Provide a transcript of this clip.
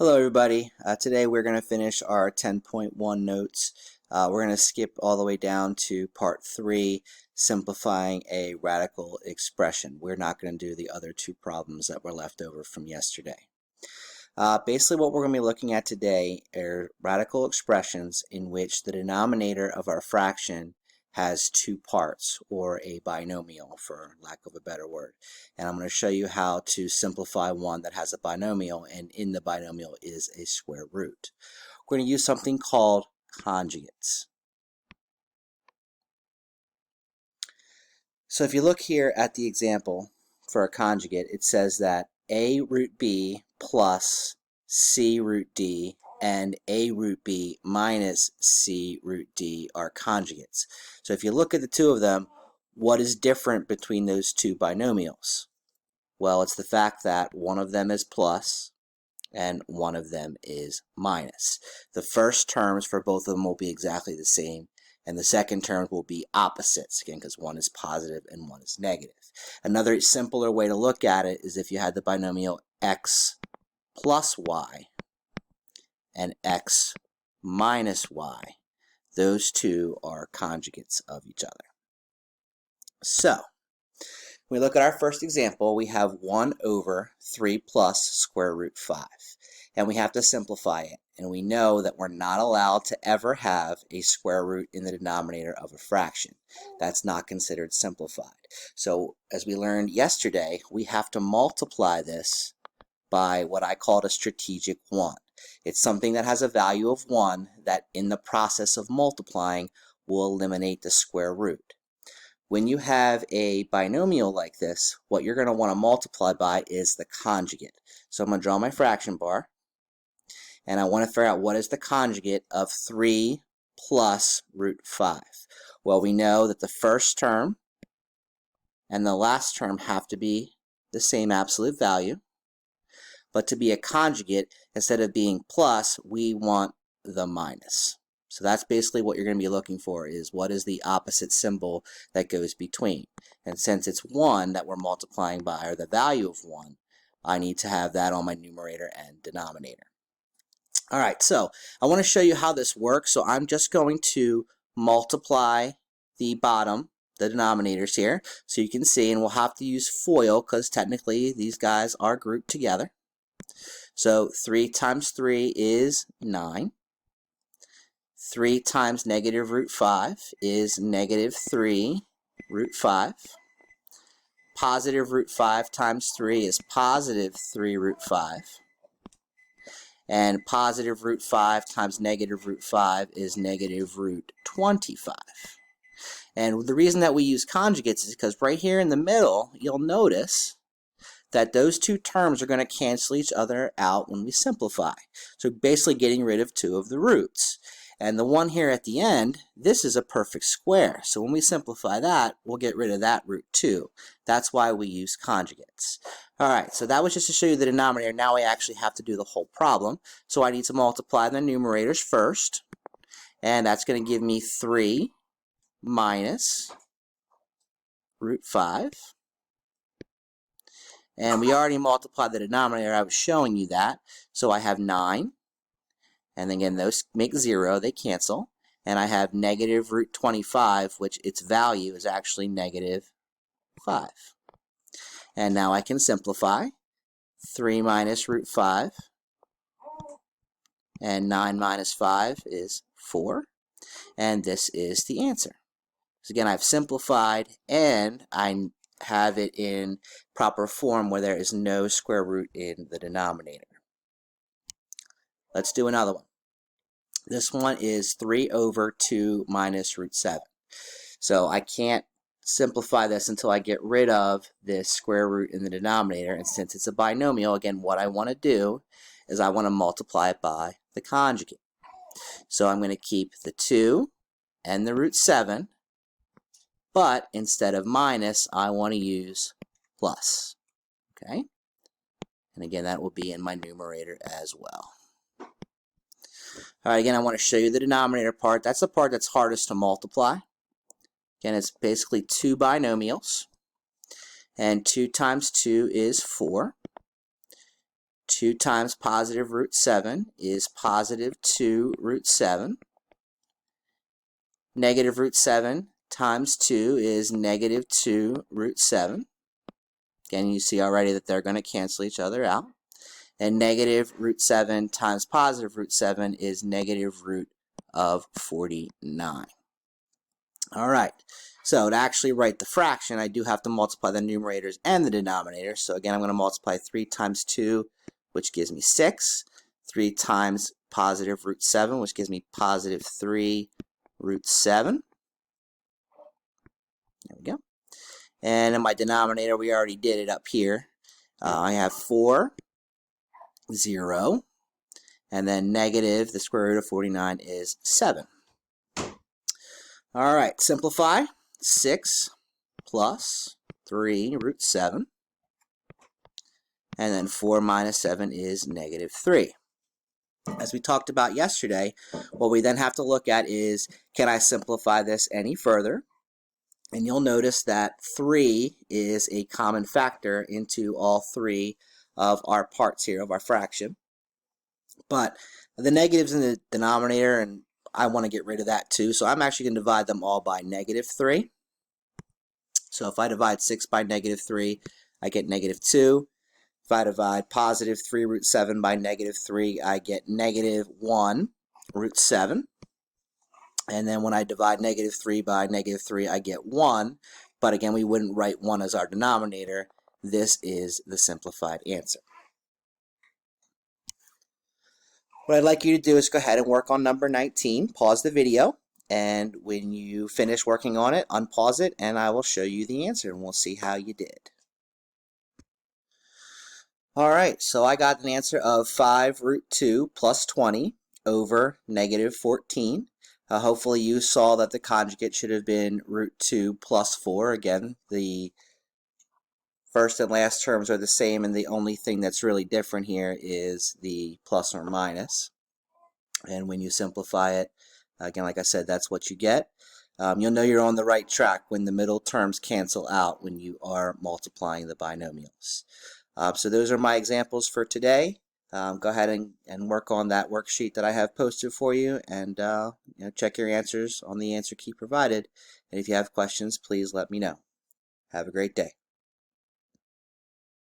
Hello everybody. Today we're going to finish our 10.1 notes. We're going to skip all the way down to part 3, simplifying a radical expression. We're not going to do the other two problems that were left over from yesterday. Basically what we're going to be looking at today are radical expressions in which the denominator of our fraction has two parts, or a binomial for lack of a better word. And I'm going to show you how to simplify one that has a binomial, and in the binomial is a square root. We're going to use something called conjugates. So if you look here at the example for a conjugate, it says that a root b plus c root d and a root b minus c root d are conjugates. So if you look at the two of them, what is different between those two binomials? Well, it's the fact that one of them is plus and one of them is minus. The first terms for both of them will be exactly the same, and the second terms will be opposites, again, because one is positive and one is negative. Another simpler way to look at it is if you had the binomial x plus y and x minus y. Those two are conjugates of each other. So, when we look at our first example, we have 1 over 3 plus square root 5. And we have to simplify it. And we know that we're not allowed to ever have a square root in the denominator of a fraction. That's not considered simplified. So, as we learned yesterday, we have to multiply this by what I called a strategic 1. It's something that has a value of 1 that in the process of multiplying will eliminate the square root. When you have a binomial like this, what you're going to want to multiply by is the conjugate. So I'm going to draw my fraction bar, and I want to figure out what is the conjugate of 3 plus root 5. Well, we know that the first term and the last term have to be the same absolute value. But to be a conjugate, instead of being plus, we want the minus. So that's basically what you're going to be looking for, is what is the opposite symbol that goes between. And since it's 1 that we're multiplying by, or the value of 1, I need to have that on my numerator and denominator. Alright, so I want to show you how this works. So I'm just going to multiply the bottom, the denominators here, so you can see, and we'll have to use FOIL because technically these guys are grouped together. So 3 times 3 is 9. 3 times negative root 5 is negative 3 root 5. Positive root 5 times 3 is positive 3 root 5. And positive root 5 times negative root 5 is negative root 25. And the reason that we use conjugates is because right here in the middle, you'll notice that those two terms are going to cancel each other out when we simplify. So basically getting rid of 2 of the roots. And the one here at the end, this is a perfect square. So when we simplify that, we'll get rid of that root too. That's why we use conjugates. Alright, so that was just to show you the denominator. Now we actually have to do the whole problem. So I need to multiply the numerators first. And that's going to give me 3 minus root 5. And we already multiplied the denominator. I was showing you that. So I have 9. And again, those make 0. They cancel. And I have negative root 25, which its value is actually negative 5. And now I can simplify. 3 minus root 5. And 9 minus 5 is 4. And this is the answer. So again, I've simplified, and I have it in proper form where there is no square root in the denominator. Let's do another one. This one is 3 over 2 minus root 7. So I can't simplify this until I get rid of this square root in the denominator. And since it's a binomial, again, what I want to do is I want to multiply it by the conjugate. So I'm going to keep the 2 and the root 7. But instead of minus, I want to use plus. Okay? And again, that will be in my numerator as well. Alright, again, I want to show you the denominator part. That's the part that's hardest to multiply. Again, it's basically 2 binomials. And 2 times 2 is 4. 2 times positive root 7 is positive 2 root 7. Negative root 7 times 2 is negative 2 root 7. Again, you see already that they're going to cancel each other out. And negative root 7 times positive root 7 is negative root of 49. All right, so to actually write the fraction, I do have to multiply the numerators and the denominator. So again, I'm going to multiply 3 times 2, which gives me 6. 3 times positive root 7, which gives me positive 3 root 7. There we go. And in my denominator, we already did it up here. I have 4, 0, and then negative, the square root of 49 is 7. All right, simplify. 6 plus 3 root 7. And then 4 minus 7 is negative 3. As we talked about yesterday, what we then have to look at is, can I simplify this any further? And you'll notice that 3 is a common factor into all 3 of our parts here, of our fraction. But the negatives in the denominator, and I want to get rid of that too, so I'm actually going to divide them all by negative 3. So if I divide 6 by negative 3, I get negative 2. If I divide positive 3 root 7 by negative 3, I get negative 1 root 7. And then when I divide negative 3 by negative 3, I get 1. But again, we wouldn't write 1 as our denominator. This is the simplified answer. What I'd like you to do is go ahead and work on number 19. Pause the video. And when you finish working on it, unpause it, and I will show you the answer, and we'll see how you did. All right, so I got an answer of 5 root 2 plus 20 over negative 14. Hopefully you saw that the conjugate should have been root 2 plus 4. Again, the first and last terms are the same, and the only thing that's really different here is the plus or minus. And when you simplify it, again, like I said, that's what you get. You'll know you're on the right track when the middle terms cancel out when you are multiplying the binomials. So those are my examples for today. Go ahead and work on that worksheet that I have posted for you, and check your answers on the answer key provided. And if you have questions, please let me know. Have a great day.